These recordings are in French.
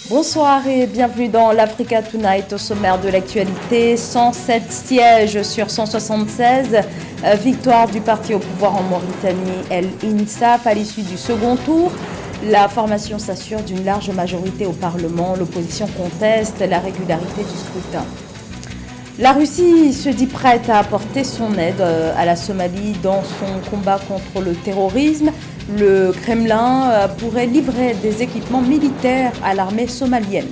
Bonsoir et bienvenue dans l'Africa Tonight. Au sommaire de l'actualité, 107 sièges sur 176. Victoire du parti au pouvoir en Mauritanie, El Insaf, à l'issue du second tour. La formation s'assure d'une large majorité au Parlement. L'opposition conteste la régularité du scrutin. La Russie se dit prête à apporter son aide à la Somalie dans son combat contre le terrorisme. Le Kremlin pourrait livrer des équipements militaires à l'armée somalienne.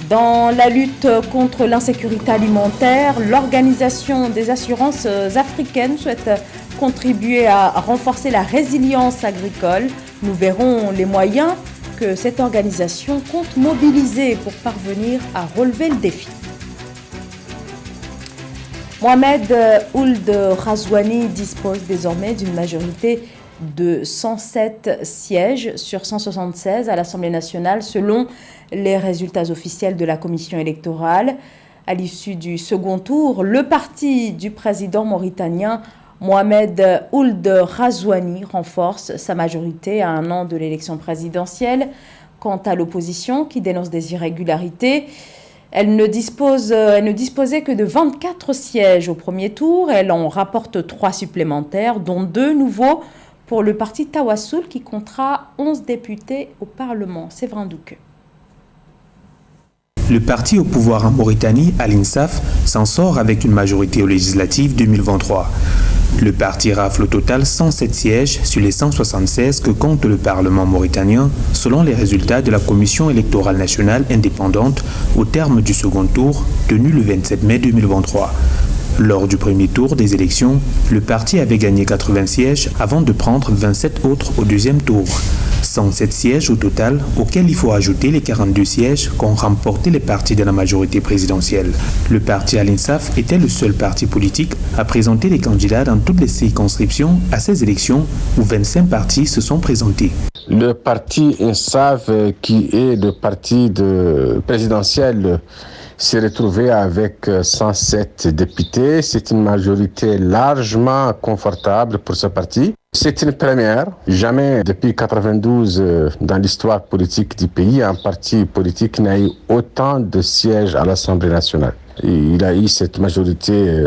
Dans la lutte contre l'insécurité alimentaire, l'Organisation des assurances africaines souhaite contribuer à renforcer la résilience agricole. Nous verrons les moyens que cette organisation compte mobiliser pour parvenir à relever le défi. Mohamed Ould Ghazouani dispose désormais d'une majorité de 107 sièges sur 176 à l'Assemblée nationale selon les résultats officiels de la commission électorale. À l'issue du second tour, le parti du président mauritanien Mohamed Ould Ghazouani renforce sa majorité à un an de l'élection présidentielle. Quant à l'opposition qui dénonce des irrégularités, elle ne disposait que de 24 sièges au premier tour. Elle en rapporte 3 supplémentaires, dont 2 nouveaux pour le parti Tawassoul qui comptera 11 députés au Parlement. Séverin Douque. Le parti au pouvoir en Mauritanie, Al Insaf, s'en sort avec une majorité aux législatives 2023. Le parti rafle au total 107 sièges sur les 176 que compte le Parlement mauritanien, selon les résultats de la Commission électorale nationale indépendante au terme du second tour, tenu le 27 mai 2023. Lors du premier tour des élections, le parti avait gagné 80 sièges avant de prendre 27 autres au deuxième tour. 107 sièges au total, auxquels il faut ajouter les 42 sièges qu'ont remporté les partis de la majorité présidentielle. Le parti Al Insaf était le seul parti politique à présenter des candidats dans toutes les circonscriptions à ces élections où 25 partis se sont présentés. Le parti Insaf, qui est le parti présidentiel, s'est retrouvé avec 107 députés. C'est une majorité largement confortable pour ce parti. C'est une première. Jamais depuis 1992, dans l'histoire politique du pays, un parti politique n'a eu autant de sièges à l'Assemblée nationale. Il a eu cette majorité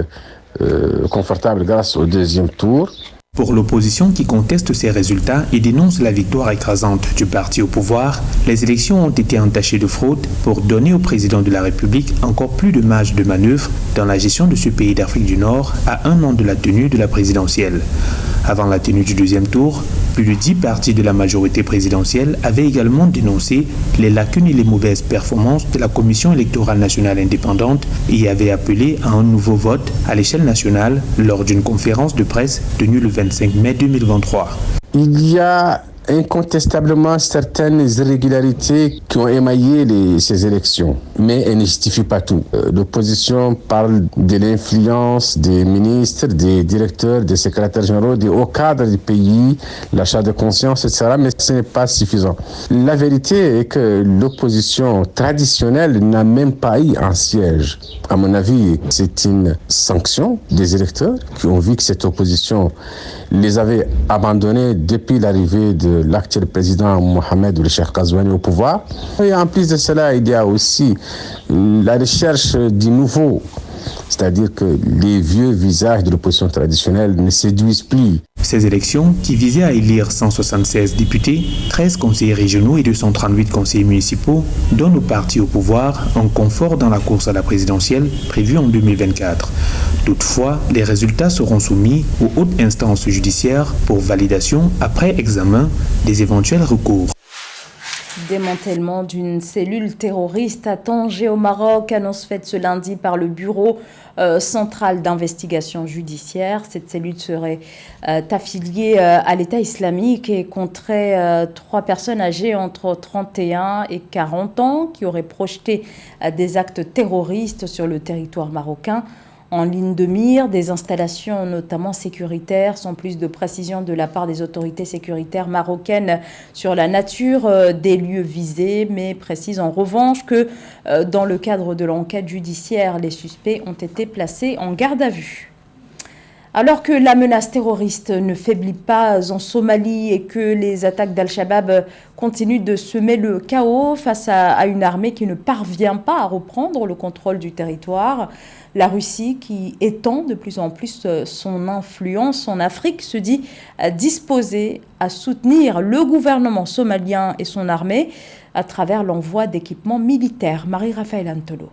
confortable grâce au deuxième tour. Pour l'opposition qui conteste ces résultats et dénonce la victoire écrasante du parti au pouvoir, les élections ont été entachées de fraude pour donner au président de la République encore plus de marge de manœuvre dans la gestion de ce pays d'Afrique du Nord à un an de la tenue de la présidentielle. Avant la tenue du deuxième tour, plus de 10 partis de la majorité présidentielle avaient également dénoncé les lacunes et les mauvaises performances de la Commission électorale nationale indépendante et avaient appelé à un nouveau vote à l'échelle nationale lors d'une conférence de presse tenue le 25 mai 2023. Il y a incontestablement certaines irrégularités qui ont émaillé ces élections, mais elles ne justifient pas tout. L'opposition parle de l'influence des ministres, des directeurs, des secrétaires généraux, des hauts cadres du pays, l'achat de conscience, etc., mais ce n'est pas suffisant. La vérité est que l'opposition traditionnelle n'a même pas eu un siège. À mon avis, c'est une sanction des électeurs qui ont vu que cette opposition les avait abandonnés depuis l'arrivée de l'actuel président Mohamed Ould Ghazouani au pouvoir. Et en plus de cela, il y a aussi la recherche du nouveau. C'est-à-dire que les vieux visages de l'opposition traditionnelle ne séduisent plus. Ces élections, qui visaient à élire 176 députés, 13 conseillers régionaux et 238 conseillers municipaux, donnent au parti au pouvoir un confort dans la course à la présidentielle prévue en 2024. Toutefois, les résultats seront soumis aux hautes instances judiciaires pour validation après examen des éventuels recours. Démantèlement d'une cellule terroriste à Tanger au Maroc, annonce faite ce lundi par le Bureau central d'investigation judiciaire. Cette cellule serait affiliée à l'État islamique et compterait 3 personnes âgées entre 31 et 40 ans qui auraient projeté des actes terroristes sur le territoire marocain. En ligne de mire, des installations notamment sécuritaires, sans plus de précision de la part des autorités sécuritaires marocaines sur la nature des lieux visés, mais précise en revanche que dans le cadre de l'enquête judiciaire, les suspects ont été placés en garde à vue. Alors que la menace terroriste ne faiblit pas en Somalie et que les attaques d'Al-Shabaab continuent de semer le chaos face à une armée qui ne parvient pas à reprendre le contrôle du territoire, la Russie, qui étend de plus en plus son influence en Afrique, se dit disposée à soutenir le gouvernement somalien et son armée à travers l'envoi d'équipements militaires. Marie-Raphaël Antolo.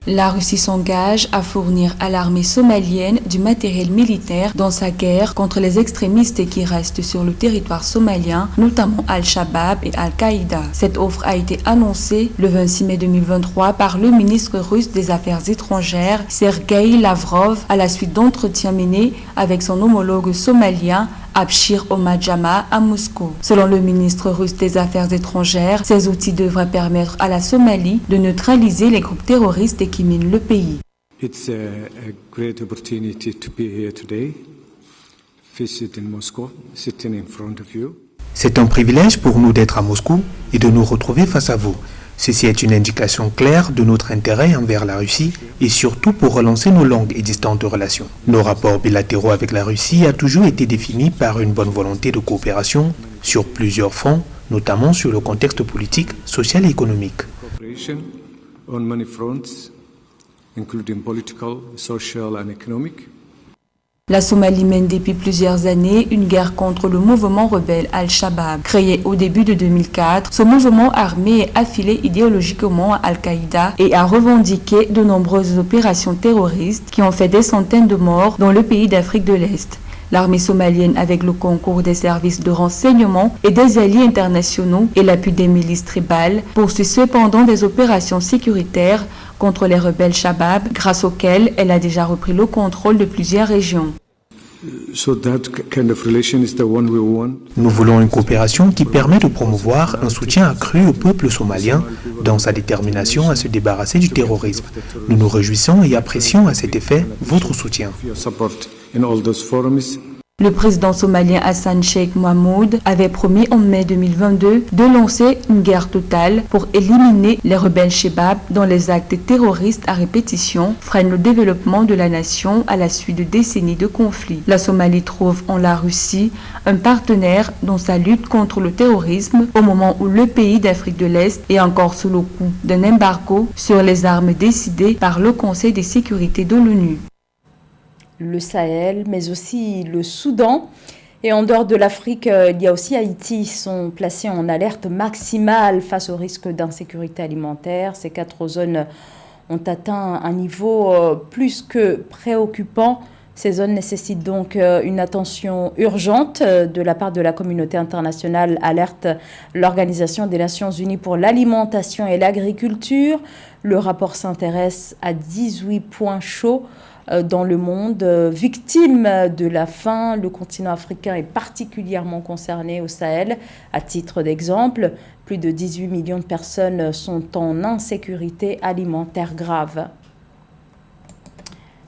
La Russie s'engage à fournir à l'armée somalienne du matériel militaire dans sa guerre contre les extrémistes qui restent sur le territoire somalien, notamment Al-Shabaab et Al-Qaïda. Cette offre a été annoncée le 26 mai 2023 par le ministre russe des Affaires étrangères, Sergueï Lavrov, à la suite d'entretiens menés avec son homologue somalien, Abshir Omar-Jama à Moscou. Selon le ministre russe des Affaires étrangères, ces outils devraient permettre à la Somalie de neutraliser les groupes terroristes qui minent le pays. It's a great opportunity to be here today, visit in Moscow, sitting in front of you. C'est un privilège pour nous d'être à Moscou et de nous retrouver face à vous. Ceci est une indication claire de notre intérêt envers la Russie et surtout pour relancer nos longues et distantes relations. Nos rapports bilatéraux avec la Russie ont toujours été définis par une bonne volonté de coopération sur plusieurs fronts, notamment sur le contexte politique, social et économique. On many fronts, including political, social and economic. La Somalie mène depuis plusieurs années une guerre contre le mouvement rebelle Al-Shabaab. Créé au début de 2004, ce mouvement armé est affilié idéologiquement à Al-Qaïda et a revendiqué de nombreuses opérations terroristes qui ont fait des centaines de morts dans le pays d'Afrique de l'Est. L'armée somalienne, avec le concours des services de renseignement et des alliés internationaux et l'appui des milices tribales, poursuit cependant des opérations sécuritaires contre les rebelles Shabab, grâce auxquelles elle a déjà repris le contrôle de plusieurs régions. Nous voulons une coopération qui permet de promouvoir un soutien accru au peuple somalien dans sa détermination à se débarrasser du terrorisme. Nous nous réjouissons et apprécions à cet effet votre soutien. Le président somalien Hassan Sheikh Mohamud avait promis en mai 2022 de lancer une guerre totale pour éliminer les rebelles Shabab dont les actes terroristes à répétition freinent le développement de la nation à la suite de décennies de conflits. La Somalie trouve en la Russie un partenaire dans sa lutte contre le terrorisme au moment où le pays d'Afrique de l'Est est encore sous le coup d'un embargo sur les armes décidé par le Conseil de sécurité de l'ONU. Le Sahel, mais aussi le Soudan. Et en dehors de l'Afrique, il y a aussi Haïti, sont placés en alerte maximale face au risque d'insécurité alimentaire. Ces 4 zones ont atteint un niveau plus que préoccupant. Ces zones nécessitent donc une attention urgente de la part de la communauté internationale, alerte l'Organisation des Nations Unies pour l'alimentation et l'agriculture. Le rapport s'intéresse à 18 points chauds dans le monde. Victime de la faim, le continent africain est particulièrement concerné au Sahel. À titre d'exemple, plus de 18 millions de personnes sont en insécurité alimentaire grave.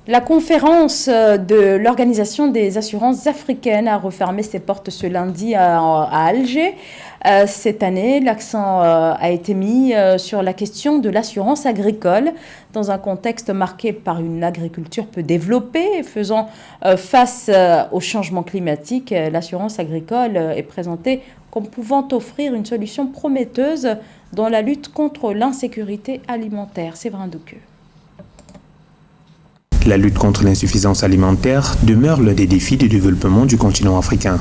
La conférence de l'Organisation des assurances africaines a refermé ses portes ce lundi à Alger. Cette année, l'accent a été mis sur la question de l'assurance agricole dans un contexte marqué par une agriculture peu développée. Faisant face au changement climatique, l'assurance agricole est présentée comme pouvant offrir une solution prometteuse dans la lutte contre l'insécurité alimentaire. Séverin Douqueux. La lutte contre l'insuffisance alimentaire demeure l'un des défis du développement du continent africain.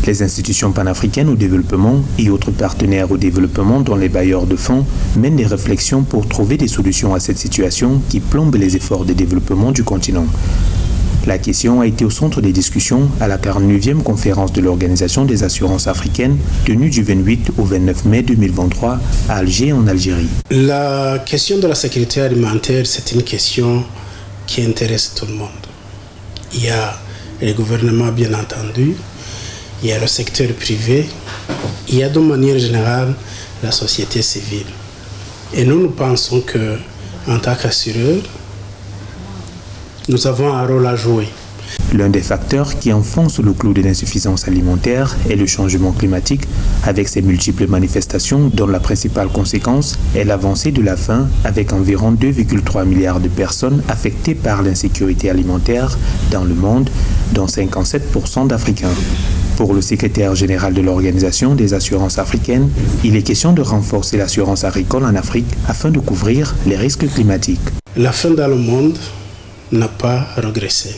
Les institutions panafricaines au développement et autres partenaires au développement, dont les bailleurs de fonds, mènent des réflexions pour trouver des solutions à cette situation qui plombe les efforts de développement du continent. La question a été au centre des discussions à la 49e conférence de l'Organisation des assurances africaines, tenue du 28 au 29 mai 2023 à Alger, en Algérie. La question de la sécurité alimentaire, c'est une question qui intéresse tout le monde. Il y a le gouvernement, bien entendu, il y a le secteur privé, il y a de manière générale la société civile. Et nous pensons que, en tant qu'assureurs, nous avons un rôle à jouer L'un des facteurs qui enfonce le clou de l'insuffisance alimentaire est le changement climatique, avec ses multiples manifestations dont la principale conséquence est l'avancée de la faim, avec environ 2,3 milliards de personnes affectées par l'insécurité alimentaire dans le monde, dont 57% d'Africains. Pour le secrétaire général de l'Organisation des assurances africaines, il est question de renforcer l'assurance agricole en Afrique afin de couvrir les risques climatiques. La faim dans le monde n'a pas régressé.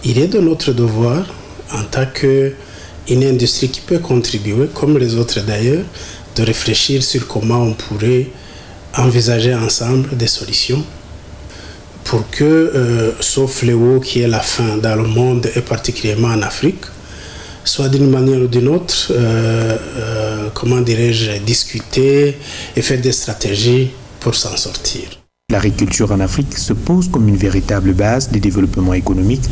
Il est de notre devoir, en tant qu'une industrie qui peut contribuer, comme les autres d'ailleurs, de réfléchir sur comment on pourrait envisager ensemble des solutions pour que ce fléau qui est la faim dans le monde et particulièrement en Afrique, soit d'une manière ou d'une autre, discuté et fait des stratégies pour s'en sortir. L'agriculture en Afrique se pose comme une véritable base de développement économique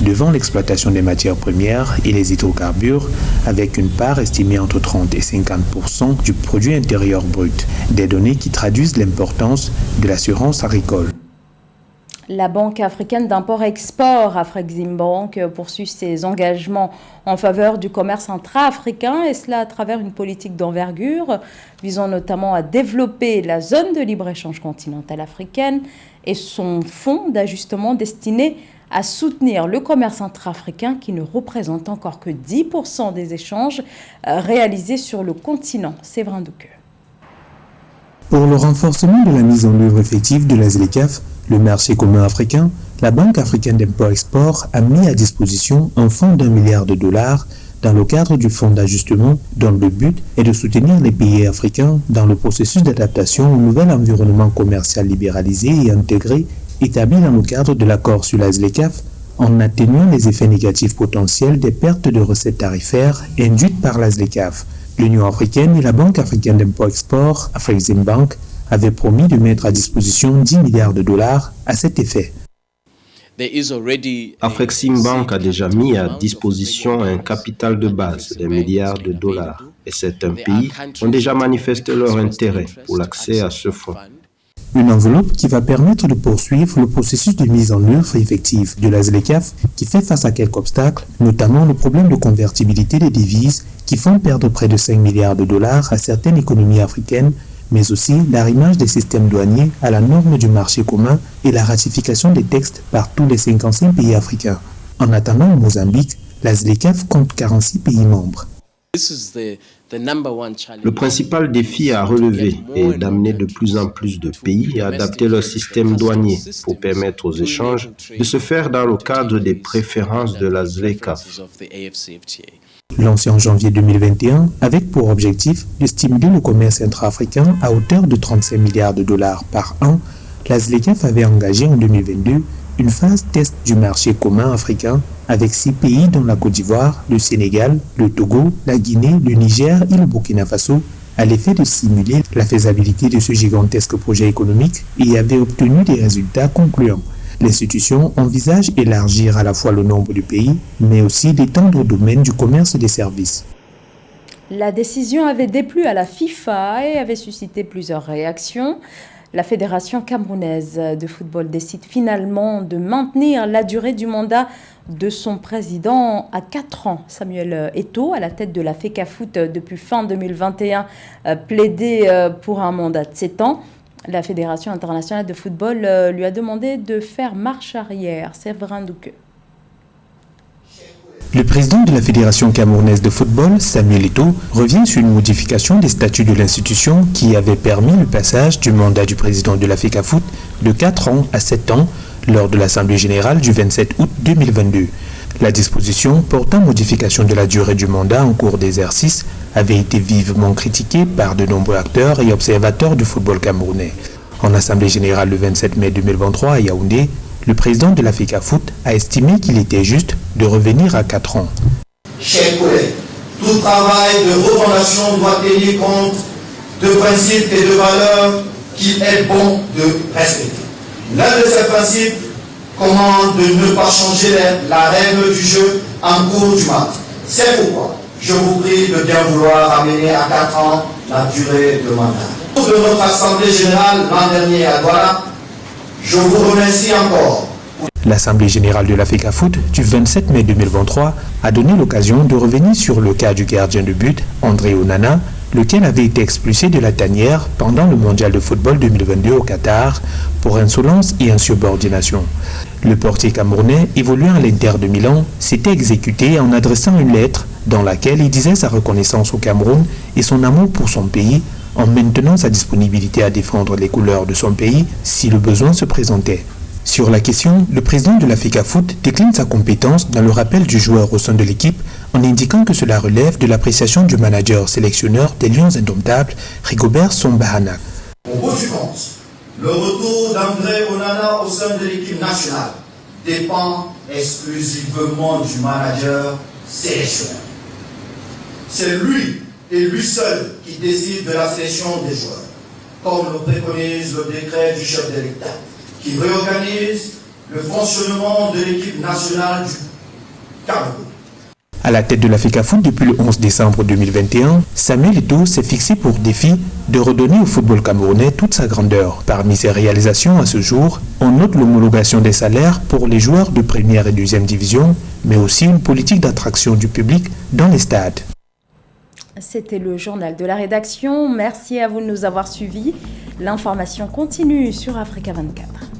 devant l'exploitation des matières premières et les hydrocarbures, avec une part estimée entre 30 et 50% du produit intérieur brut, des données qui traduisent l'importance de l'assurance agricole. La Banque africaine d'import-export, Afreximbank, poursuit ses engagements en faveur du commerce intra-africain, et cela à travers une politique d'envergure visant notamment à développer la zone de libre-échange continentale africaine et son fonds d'ajustement destiné à soutenir le commerce intra-africain qui ne représente encore que 10% des échanges réalisés sur le continent. Séverin Douqueux. Pour le renforcement de la mise en œuvre effective de la ZLECAf, le marché commun africain, la Banque africaine d'import-export a mis à disposition un fonds d'$1 milliard dans le cadre du fonds d'ajustement dont le but est de soutenir les pays africains dans le processus d'adaptation au nouvel environnement commercial libéralisé et intégré établi dans le cadre de l'accord sur la ZLECAf en atténuant les effets négatifs potentiels des pertes de recettes tarifaires induites par la ZLECAf. L'Union africaine et la Banque africaine d'import-export, Afreximbank, avaient promis de mettre à disposition $10 milliards à cet effet. Afreximbank a déjà mis à disposition un capital de base d'$1 milliard et certains pays ont déjà manifesté leur intérêt pour l'accès à ce fonds. Une enveloppe qui va permettre de poursuivre le processus de mise en œuvre effective de la ZLECAf qui fait face à quelques obstacles, notamment le problème de convertibilité des devises qui font perdre près de $5 milliards à certaines économies africaines, mais aussi l'arrimage des systèmes douaniers à la norme du marché commun et la ratification des textes par tous les 55 pays africains. En attendant, au Mozambique, la ZLECAf compte 46 pays membres. Le principal défi à relever est d'amener de plus en plus de pays à adapter leur système douanier pour permettre aux échanges de se faire dans le cadre des préférences de la ZLECAf. Lancé en janvier 2021, avec pour objectif de stimuler le commerce intra-africain à hauteur de $35 milliards par an, la ZLECAf avait engagé en 2022 une phase test du marché commun africain avec 6 pays dont la Côte d'Ivoire, le Sénégal, le Togo, la Guinée, le Niger et le Burkina Faso, à l'effet de simuler la faisabilité de ce gigantesque projet économique et avait obtenu des résultats concluants. L'institution envisage élargir à la fois le nombre de pays, mais aussi d'étendre au domaine du commerce et des services. La décision avait déplu à la FIFA et avait suscité plusieurs réactions. La Fédération camerounaise de football décide finalement de maintenir la durée du mandat de son président à 4 ans. Samuel Eto'o, à la tête de la FECAFOOT depuis fin 2021, plaidait pour un mandat de 7 ans. La Fédération internationale de football lui a demandé de faire marche arrière. Séverin Douqueux. Le président de la Fédération camerounaise de football, Samuel Eto'o, revient sur une modification des statuts de l'institution qui avait permis le passage du mandat du président de la FECAFOOT de 4 ans à 7 ans lors de l'Assemblée générale du 27 août 2022. La disposition portant modification de la durée du mandat en cours d'exercice avait été vivement critiquée par de nombreux acteurs et observateurs du football camerounais. En Assemblée générale le 27 mai 2023 à Yaoundé, le président de la FECAFOOT a estimé qu'il était juste de revenir à 4 ans. Chers collègues, tout travail de refondation doit tenir compte de principes et de valeurs qu'il est bon de respecter. L'un de ces principes commande de ne pas changer la règle du jeu en cours du match. C'est pourquoi je vous prie de bien vouloir amener à 4 ans la durée de mandat. De notre Assemblée générale l'an dernier à Douala, je vous remercie encore L'Assemblée générale de l'Africafoot du 27 mai 2023 a donné l'occasion de revenir sur le cas du gardien de but, André Onana, lequel avait été expulsé de la tanière pendant le mondial de football 2022 au Qatar pour insolence et insubordination. Le portier camerounais, évoluant à l'Inter de Milan, s'était exécuté en adressant une lettre dans laquelle il disait sa reconnaissance au Cameroun et son amour pour son pays, en maintenant sa disponibilité à défendre les couleurs de son pays si le besoin se présentait. Sur la question, le président de l'Africafoot décline sa compétence dans le rappel du joueur au sein de l'équipe en indiquant que cela relève de l'appréciation du manager sélectionneur des Lions indomptables, Rigobert Song-Bahana. Au bout du compte, le retour d'André Onana au sein de l'équipe nationale dépend exclusivement du manager sélectionneur. C'est lui et lui seul qui décide de la sélection des joueurs, comme le préconise le décret du chef de l'État, qui réorganise le fonctionnement de l'équipe nationale du Cameroun. À la tête de l'Africafoot depuis le 11 décembre 2021, Samuel Eto'o s'est fixé pour défi de redonner au football camerounais toute sa grandeur. Parmi ses réalisations à ce jour, on note l'homologation des salaires pour les joueurs de première et deuxième division, mais aussi une politique d'attraction du public dans les stades. C'était le journal de la rédaction. Merci à vous de nous avoir suivis. L'information continue sur Africa 24.